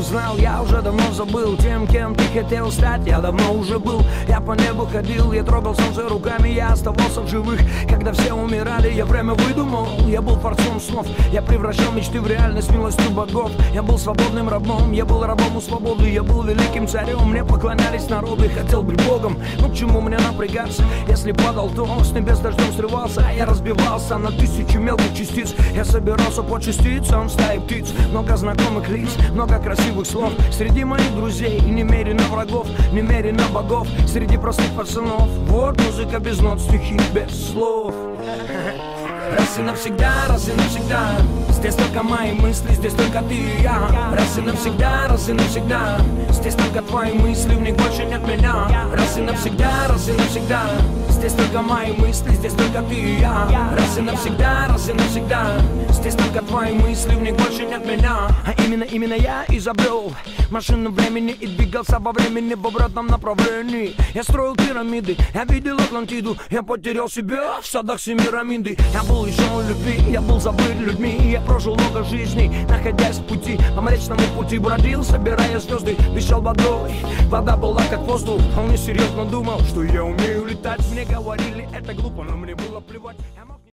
знал, я уже давно забыл. Тем, кем ты хотел стать, я давно уже был. Я по небу ходил, я трогал солнце руками, я оставался в живых. Когда все умирали, я время выдумал. Я был творцом снов, я превращал мечты в реальность милостью богов. Я был свободным рабом, я был рабом у свободы. Я был великим царем, мне поклонялись народы. Хотел быть богом, ну к чему мне напрягаться? Если падал, то с небес дождем срывался. Я разбивался на тысячи мелких частиц. Я собирался по частицам стаи птиц. Много знакомых лиц, много красивых слов. Среди моих друзей немерено врагов, немерено богов. Среди простых пацанов вот музыка без нот, стихи без слов. Раз и навсегда, раз и навсегда. Здесь только мои мысли, здесь только ты и я. Раз и навсегда, раз и навсегда. Здесь только твои мысли, в них больше нет меня. Раз и навсегда, раз и навсегда. Здесь только мои мысли, здесь только ты и я. Раз и навсегда, раз и навсегда. Здесь только твои мысли, в них больше нет меня. А именно я изобрел машину времени и двигался во времени в обратном направлении. Я строил пирамиды, я видел Атлантиду. Я потерял себя в садах Семирамиды. Я был лишен любви, я был забыт людьми. Я прожил много жизней, находясь в пути. По Млечному пути бродил, собирая звезды. Дышал водой, вода была как воздух. Он несерьезно думал, что я умею летать. Мне говорили, это глупо, но мне было плевать.